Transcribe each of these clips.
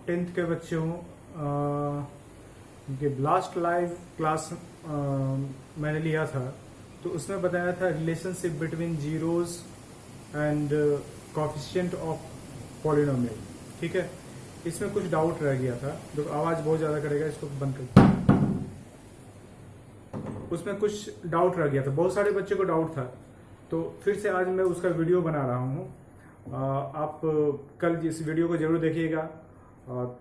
10th के बच्चे हों, उनके लास्ट लाइव क्लास मैंने लिया था, तो उसमें बताया था relationship between zeros and coefficient of polynomial. ठीक है, इसमें कुछ डाउट रह गया था। जो आवाज़ बहुत ज़्यादा करेगा, इसको बंद कर। उसमें कुछ डाउट रह गया था, बहुत सारे बच्चे को डाउट था, तो फिर से आज मैं उसका वीडियो बना रहा हूँ। आप कल इस वीडियो को जरूर देखिएगा।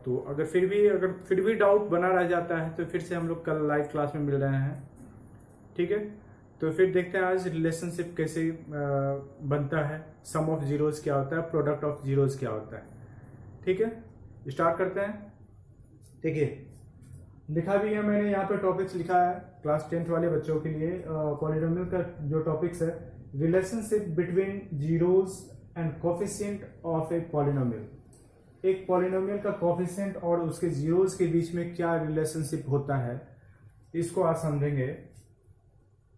तो अगर फिर भी डाउट बना रह जाता है तो फिर से हम लोग कल लाइव क्लास में मिल रहे हैं। ठीक है, तो फिर देखते हैं आज रिलेशनशिप कैसे बनता है, सम ऑफ जीरोज क्या होता है, प्रोडक्ट ऑफ जीरोज क्या होता है। ठीक है, स्टार्ट करते हैं। देखिए, लिखा भी है मैंने यहाँ पे, टॉपिक्स लिखा है क्लास 10th वाले बच्चों के लिए। पॉलिनोमियल का जो टॉपिक्स है, relationship between zeros and coefficient of a polynomial. एक पॉलिनोमियल का कोफिशिएंट और उसके जीरोज के बीच में क्या रिलेशनशिप होता है, इसको आज समझेंगे।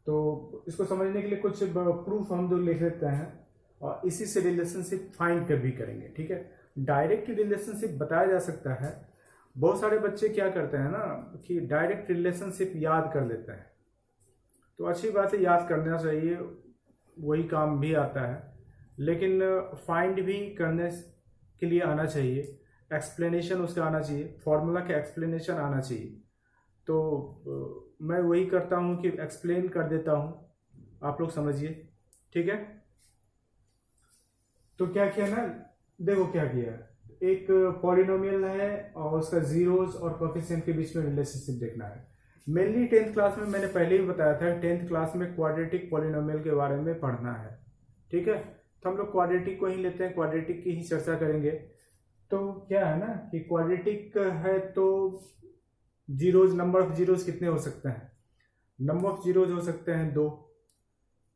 तो इसको समझने के लिए कुछ प्रूफ हम लोग लिख लेते हैं और इसी से रिलेशनशिप फाइंड कर भी करेंगे। ठीक है, डायरेक्ट रिलेशनशिप बताया जा सकता है। बहुत सारे बच्चे क्या करते हैं ना कि डायरेक्ट रिलेशनशिप याद कर लेते हैं, तो अच्छी बात है, याद करना चाहिए, वही काम भी आता है, लेकिन फाइंड भी करने के लिए आना चाहिए, एक्सप्लेनेशन उसका आना चाहिए, फॉर्मूला का एक्सप्लेनेशन आना चाहिए। तो मैं वही करता हूँ कि एक्सप्लेन कर देता हूँ, आप लोग समझिए। ठीक है, तो क्या किया ना, देखो क्या किया, एक पॉलिनोमियल है और उसका जीरोज और कोफिशिएंट के बीच में रिलेशनशिप देखना है। मेनली 10th क्लास में मैंने पहले ही बताया था, 10th क्लास में क्वाड्रेटिक पॉलिनोमियल के बारे में पढ़ना है। ठीक है, तो हम लोग क्वाड्रेटिक को ही लेते हैं, क्वाड्रेटिक की ही चर्चा करेंगे। तो क्या है ना कि क्वाड्रेटिक है तो जीरोज, नंबर ऑफ जीरोज कितने हो सकते हैं? नंबर ऑफ जीरोज हो सकते हैं 2।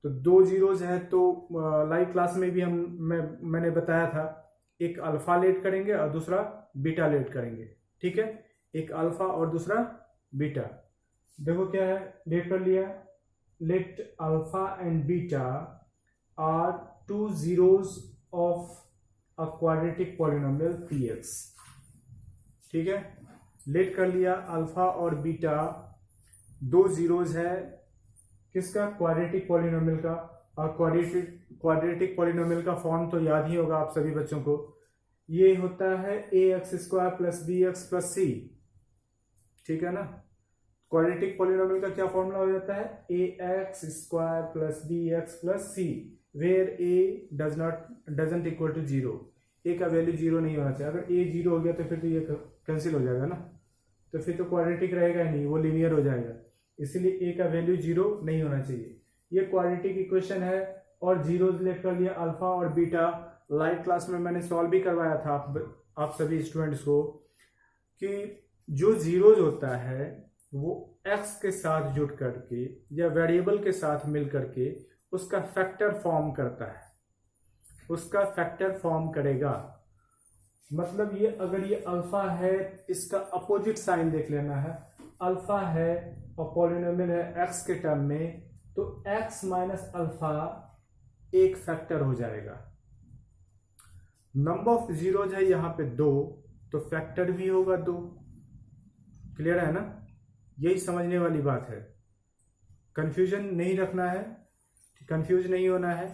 तो 2 जीरोज है तो लाइव क्लास में भी मैंने बताया था, एक अल्फा लेट करेंगे और दूसरा बीटा लेट करेंगे। ठीक है, एक अल्फा और दूसरा बीटा। देखो क्या है, लेट कर लिया, let alpha and beta are 2 zeros of a quadratic polynomial px। ठीक है, लेट कर लिया, अल्फा और बीटा 2 जीरोज है किसका? क्वाड्रेटिक पॉलिनोमियल का। और क्वाड्रेटिक पॉलिनोमियल का फॉर्म तो याद ही होगा आप सभी बच्चों को, ये होता है ax² plus bx plus c। ठीक है ना, क्वाड्रेटिक पॉलिनोमियल का क्या फॉर्मूला हो जाता है? ax² plus bx plus c, where a doesn't equal to 0। a का वैल्यू 0 नहीं होना चाहिए। अगर a 0 हो गया तो फिर तो ये कैंसिल हो जाएगा ना, तो फिर तो क्वाड्रेटिक रहेगा ही नहीं, वो लीनियर हो जाएगा। इसलिए a का वैल्यू 0 नहीं होना चाहिए। ये क्वाड्रेटिक इक्वेशन है। और जीरोज लेट कर लिया, अल्फा और बीटा। लाइव क्लास में मैंने सॉल्व भी करवाया था आप सभी स्टूडेंट्स को कि जो जीरोज होता है वो x के साथ जुड़ करके या वेरिएबल के साथ मिल करके उसका फैक्टर फॉर्म करता है, उसका फैक्टर फॉर्म करेगा। मतलब ये अगर ये अल्फा है, इसका अपोजिट साइन देख लेना है। अल्फा है और पॉलिनोमियल है x के टर्म में, तो x माइनस अल्फा एक फैक्टर हो जाएगा। नंबर ऑफ जीरोज है यहाँ पे 2, तो फैक्टर भी होगा 2। क्लियर है ना, यही समझने वाली बात है, कंफ्यूजन नहीं रखना है, कंफ्यूज नहीं होना है।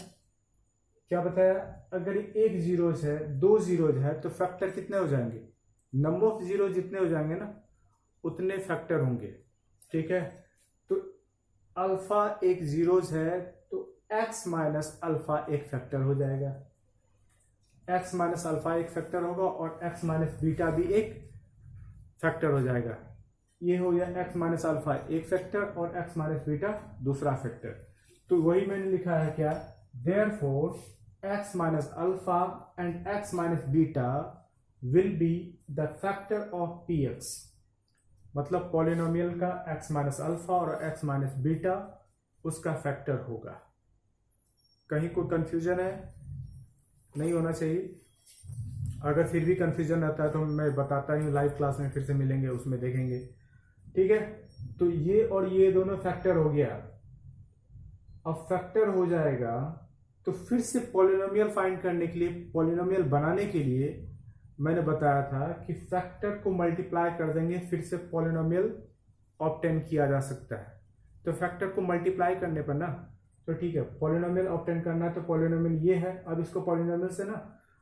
क्या बताया, अगर एक जीरोज है, 2 जीरोज है, तो फैक्टर कितने हो जाएंगे? नंबर ऑफ जीरो जितने हो जाएंगे ना, उतने फैक्टर होंगे। ठीक है, तो अल्फा एक जीरोज है तो x माइनस अल्फा एक फैक्टर हो जाएगा, x माइनस अल्फा एक फैक्टर होगा और x माइनस बीटा भी एक फैक्टर हो जाएगा। ये हो गया x माइनस अल्फा एक फैक्टर और x माइनस बीटा दूसरा फैक्टर। तो वही मैंने लिखा है क्या, therefore x minus alpha and x minus beta will be the factor of px। मतलब पॉलिनोमियल का x माइनस अल्फा और x माइनस बीटा उसका फैक्टर होगा। कहीं कोई कंफ्यूजन है? नहीं होना चाहिए। अगर फिर भी कंफ्यूजन रहता है तो मैं बताता ही हूँ, लाइव क्लास में फिर से मिलेंगे, उसमें देखेंगे। ठीक है, तो ये और ये दोनों फैक्टर हो गया। अब फैक्टर हो जाएगा तो फिर से पॉलिनोमियल फाइंड करने के लिए, पॉलिनोमियल बनाने के लिए मैंने बताया था कि फैक्टर को मल्टीप्लाई कर देंगे फिर से पॉलिनोमियल ऑब्टेन किया जा सकता है। तो फैक्टर को मल्टीप्लाई करने पर ना, तो ठीक है, पॉलिनोमियल ऑब्टेन करना है तो पॉलिनोमियल ये है। अब इसको पॉलिनोमियल से ना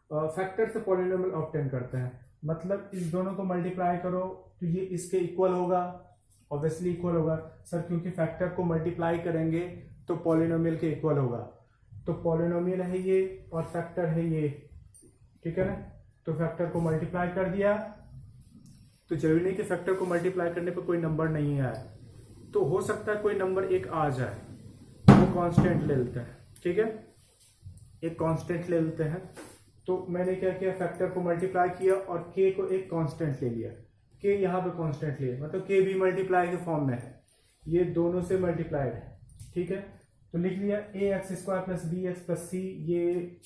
फैक्टर से पॉलिनोमियल ऑब्टेन करते हैं, मतलब इस दोनों को मल्टीप्लाई करो तो ये इसके इक्वल होगा, ऑब्वियसली इक्वल होगा सर, क्योंकि फैक्टर को मल्टीप्लाई करेंगे तो पॉलिनोमियल के इक्वल होगा। तो पॉलिनोमियल है ये और फैक्टर है ये, ठीक है ना। तो फैक्टर को मल्टीप्लाई कर दिया, तो जरूरी नहीं कि फैक्टर को मल्टीप्लाई करने पर कोई नंबर नहीं आए, तो हो सकता है कोई नंबर एक आ जाए, वो कांस्टेंट ले लेते हैं, ठीक है, एक कांस्टेंट ले लेते हैं। तो मैंने क्या किया, फैक्टर को मल्टीप्लाई किया और के को एक कांस्टेंट ले लिया, के यहाँ पे कांस्टेंट लिया, मतलब के भी मल्टीप्लाई के फॉर्म में है, ये दोनों से मल्टीप्लाइड है, ठीक है। तो लिख लिया a x square plus b x plus c, ये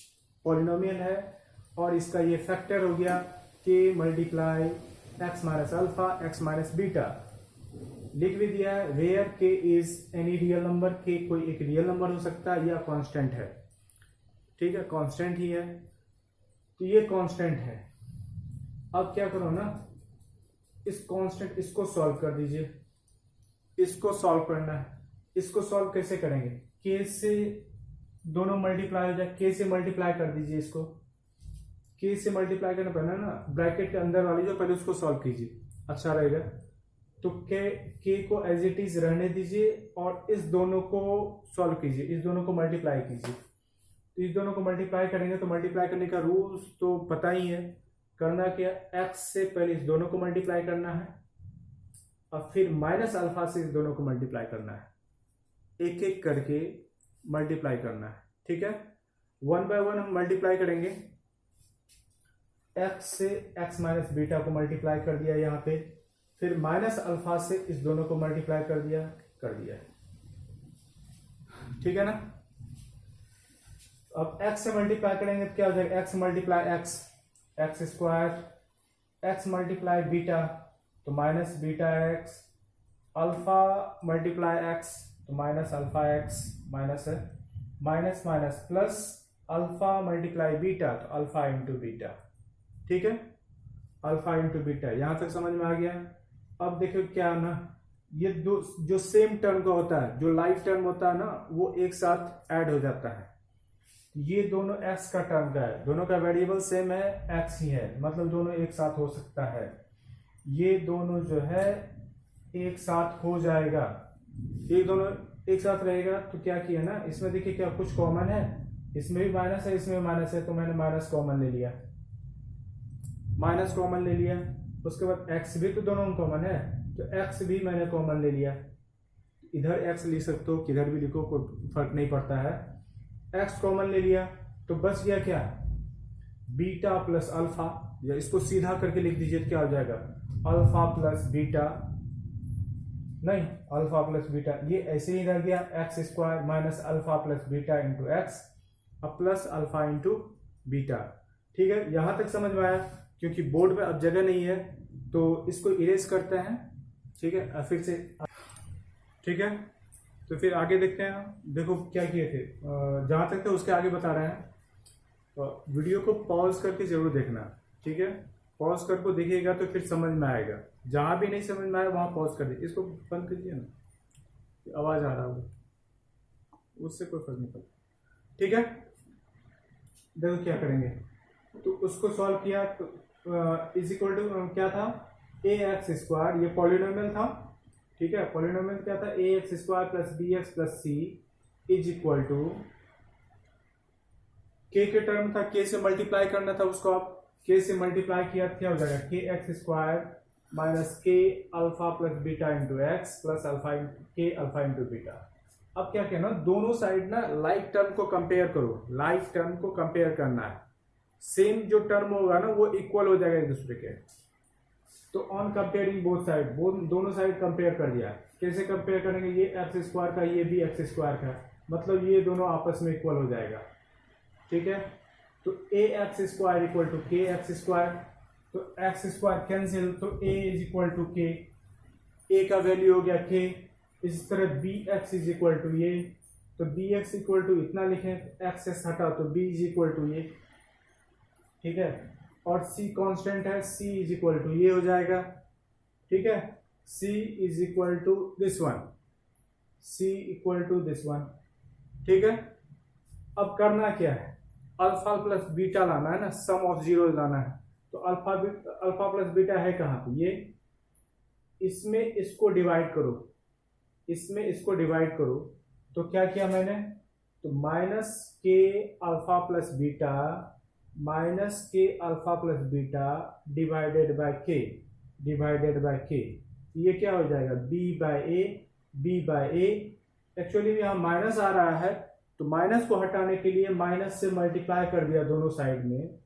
पॉलिनोमियल है और इसका ये फैक्टर हो गया के multiply x minus alpha x minus beta. लिख भी दिया है वेयर के इज एनी रियल नंबर, के कोई एक रियल नंबर हो सकता है या कांस्टेंट है, ठीक है, कांस्टेंट ही है। तो ये कांस्टेंट है। अब क्या करो ना, इस कांस्टेंट इसको सॉल्व कर दीजिए, इसको सॉल्व करना है। इसको सॉल्व कैसे करेंगे, के से दोनों मल्टीप्लाई हो जाए, के से मल्टीप्लाई कर दीजिए, इसको के से मल्टीप्लाई करना पड़ना ना, ब्रैकेट के अंदर वाली जो, पहले उसको सॉल्व कीजिए, अच्छा रहेगा। तो के को एज इट इज रहने दीजिए और इस दोनों को सॉल्व कीजिए, इस दोनों को मल्टीप्लाई कीजिए। तो इस दोनों को मल्टीप्लाई करेंगे तो मल्टीप्लाई करने का रूल्स तो पता ही है, करना क्या, एक्स से पहले इस दोनों को मल्टीप्लाई करना है और फिर माइनस अल्फा से इस दोनों को मल्टीप्लाई करना है, एक एक करके मल्टीप्लाई करना है, ठीक है। वन बाय वन हम मल्टीप्लाई करेंगे। एक्स से एक्स माइनस बीटा को मल्टीप्लाई कर दिया यहाँ पे, फिर माइनस अल्फा से इस दोनों को मल्टीप्लाई कर दिया, ठीक है ना। अब x से मल्टीप्लाई करेंगे तो क्या हो जाएगा, x multiply x square, x multiply beta तो minus beta x, alpha multiply x तो माइनस अल्फा एक्स, माइनस है, minus minus plus alpha multiply beta तो अल्फा इंटू बीटा, ठीक है, अल्फा इंटू बीटा। यहां तक समझ में आ गया। अब देखो क्या ना, ये दो जो सेम टर्म का होता है, जो लाइक टर्म होता है ना, वो एक साथ ऐड हो जाता है। ये दोनों x का टर्म का है, दोनों का वेरिएबल सेम है, x ही है, मतलब दोनों एक साथ हो सकता है। ये दोनों जो है एक साथ हो जाएगा, ये दोनों एक साथ रहेगा। तो क्या किया ना, इसमें देखिए क्या कुछ कॉमन है, इसमें भी माइनस है, इसमें भी माइनस है, तो मैंने माइनस कॉमन ले लिया, माइनस कॉमन ले लिया। उसके बाद x भी तो दोनों में कॉमन है, तो x भी मैंने कॉमन ले लिया। इधर x लिख सकते हो, किधर भी लिखो, कोई फर्क नहीं पड़ता है। x कॉमन ले लिया तो बच गया क्या, बीटा प्लस अल्फा, या इसको सीधा करके लिख दीजिए तो क्या हो जाएगा, अल्फा प्लस बीटा, नहीं अल्फा प्लस बीटा, ये ऐसे ही रह गया, x square minus alpha plus beta into x, अब प्लस अल्फा इंटू बीटा, ठीक है। यहां तक समझ में आया। क्योंकि बोर्ड में अब जगह नहीं है तो इसको इरेज करते हैं, ठीक है, फिर से, ठीक है। तो फिर आगे देखते हैं, देखो क्या किए थे, जहां तक थे उसके आगे बता रहे हैं। तो वीडियो को पॉज करके जरूर देखना, ठीक है, पॉज करके देखिएगा तो फिर समझ में आएगा। जहां भी नहीं समझ में आए वहां पॉज कर दीजिए, इसको बंद कीजिए ना, आवाज आ रहा होगा, उससे कोई फर्क नहीं पड़ता, ठीक है। देखो क्या करेंगे, तो उसको सॉल्व किया तो इज इक्वल टू क्या था, ए एक्स स्क्वायर, ये पॉलिनोमियल था, ठीक है, पॉलिनोमियल क्या था, a x square plus b x plus c is equal to, के टर्म था, के से मल्टीप्लाई करना था उसको, आप के से मल्टीप्लाई किया क्या हो जाएगा, के एक्स स्क्वायर माइनस के alpha plus beta into x plus alpha के अल्फा इंटू बीटा। अब क्या कहना, दोनों साइड ना लाइक टर्म को कंपेयर करो, लाइक टर्म को कंपेयर करना है, सेम जो टर्म होगा ना वो इक्वल हो जाएगा एक दूसरे के। तो ऑन कंपेयरिंग बोथ साइड, दोनों साइड कंपेयर कर दिया। कैसे कंपेयर करेंगे, ये एक्स स्क्वायर का ये भी एक्स स्क्वायर का, मतलब ये दोनों आपस में इक्वल हो जाएगा, ठीक है। तो ए एक्स स्क्वायर इक्वल टू के एक्स स्क्वायर, तो एक्स स्क्वायर कैंसिल, तो ए इज इक्वल टू के, ए का वैल्यू हो गया के। इस तरह b x is equal to ये, तो बी एक्स इक्वल टू इतना लिखें, एक्स से हटा तो बी इज इक्वल टू ये, ठीक है। और c कांस्टेंट है, c इज इक्वल टू ये हो जाएगा, ठीक है, c is equal to this one, c equal to this one, ठीक है। अब करना क्या है, अल्फा प्लस बीटा लाना है ना, सम ऑफ जीरो लाना है। तो अल्फा प्लस बीटा है कहाँ पे, ये इसमें इसको डिवाइड करो, इसमें इसको डिवाइड करो। तो क्या किया मैंने, तो माइनस के अल्फा प्लस बीटा माइनस के alpha plus beta divided by के, डिवाइडेड बाय के, ये क्या हो जाएगा, B by A, B by A. Actually यहाँ माइनस आ रहा है, तो माइनस को हटाने के लिए माइनस से मल्टीप्लाई कर दिया दोनों साइड में,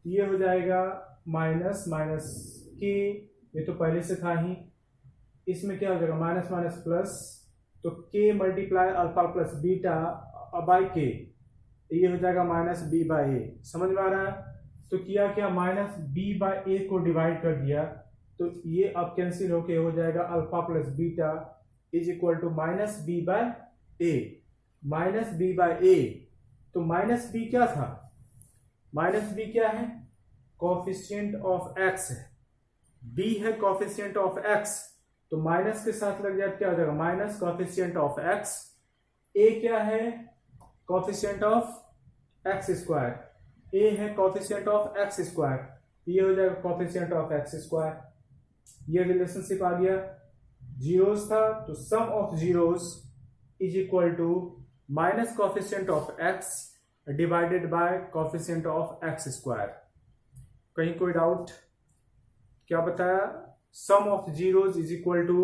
ये हो जाएगा माइनस माइनस के, ये तो पहले से था ही, इसमें क्या हो जाएगा माइनस माइनस प्लस, तो के multiply alpha plus beta by के, ये हो जाएगा माइनस बी बाय ए। समझ में आ रहा है। तो किया क्या, माइनस बी बाय ए को डिवाइड कर दिया, तो ये अब कैंसिल होके हो जाएगा alpha plus beta is equal to minus b by a, minus b by a. तो माइनस बी क्या था, माइनस बी क्या है, कोफिशिएंट ऑफ एक्स है, बी है कोफिशिएंट ऑफ एक्स, तो माइनस के साथ लग जाए क्या हो जाएगा, minus coefficient of x. A क्या है, coefficient of x square, a है कोफिशिएंट ऑफ एक्स स्क्वायर, ये हो जाएगा कोफिशिएंट ऑफ एक्स स्क्वायर। ये रिलेशनशिप आ गया, जीरोस था तो sum of zeros is equal to minus coefficient of x divided by coefficient of x square. कहीं कोई डाउट, क्या बताया, sum of zeros is equal to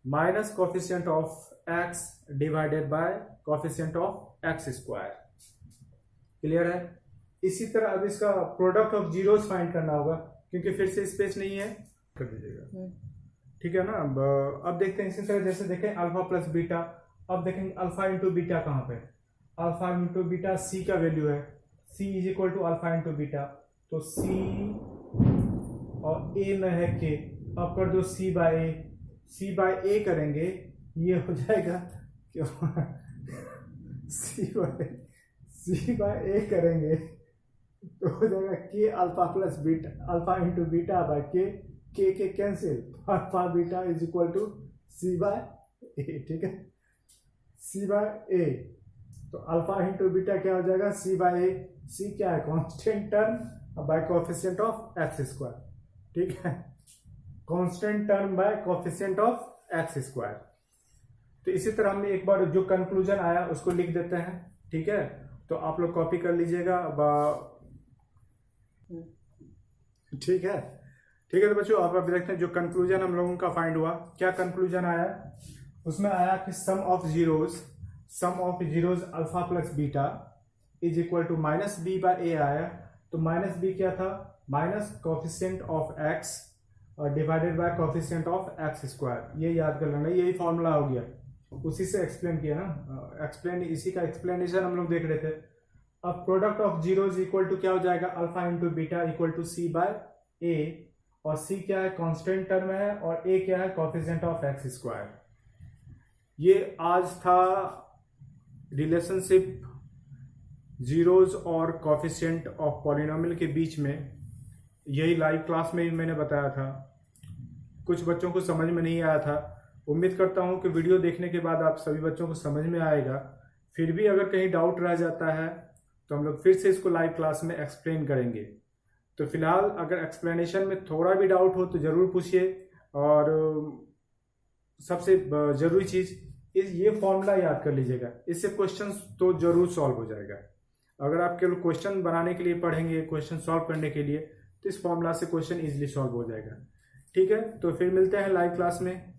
minus coefficient of x divided by coefficient of x square. Clear है। इसी तरह अब इसका product of zeros find करना होगा, क्योंकि फिर से स्पेस नहीं है, कर दीजिएगा, ठीक है ना। अब देखते हैं इसी तरह, जैसे देखें अल्फा प्लस बीटा, अब देखेंगे अल्फा इंटू बीटा कहाँ पे, अल्फा इंटू बीटा सी का वैल्यू है, C is equal to alpha into beta, तो सी और ए में है के, अब कर दो सी बाय ए, सी बाय ए करेंगे, ये हो जाएगा क्यों सी बाय ए करेंगे तो हो जाएगा के alpha plus beta, alpha into beta by के cancel, alpha beta is equal to C by a, ठीक है, सी बाय ए। तो अल्फा इंटू बीटा क्या हो जाएगा, सी बाय ए, सी क्या है constant term by coefficient of x square, ठीक है, constant term by coefficient of x square. तो इसी तरह हमने एक बार जो कंक्लूजन आया उसको लिख देते हैं, ठीक है। तो आप लोग कॉपी कर लीजिएगा, ठीक है, ठीक है। तो बच्चों आप देखते हैं जो कंक्लूजन हम लोगों का फाइंड हुआ, क्या कंक्लूजन आया, उसमें आया कि sum of zeros alpha plus beta is equal to minus b by a आया। तो माइनस बी क्या था, minus coefficient of x divided by coefficient of x square, ये याद कर लेना, यही फॉर्मूला हो गया, उसी से एक्सप्लेन किया ना, एक्सप्लेन इसी का एक्सप्लेनेशन हम लोग देख रहे थे। अब product of zeros equal to क्या हो जाएगा, alpha into beta equal to C by A, और सी क्या है कांस्टेंट टर्म है, और ए क्या है कोएफिशिएंट ऑफ एक्स स्क्वायर। ये आज था रिलेशनशिप जीरोज और कोएफिशिएंट ऑफ पॉलिनोमियल के बीच में, यही लाइव क्लास में मैंने बताया था। कुछ बच्चों को समझ में नहीं आया था, उम्मीद करता हूं कि वीडियो देखने के बाद आप सभी बच्चों को समझ में आएगा। फिर भी अगर कहीं डाउट रह जाता है तो हम लोग फिर से इसको लाइव क्लास में एक्सप्लेन करेंगे। तो फिलहाल अगर एक्सप्लेनेशन में थोड़ा भी डाउट हो तो ज़रूर पूछिए, और सबसे ज़रूरी चीज़ ये फॉर्मूला याद कर लीजिएगा, इससे क्वेश्चन तो ज़रूर सॉल्व हो जाएगा। अगर आप केवल क्वेश्चन बनाने के लिए पढ़ेंगे, क्वेश्चन सॉल्व करने के लिए, तो इस फॉर्मूला से क्वेश्चन ईजिली सॉल्व हो जाएगा, ठीक है। तो फिर मिलते हैं लाइव क्लास में।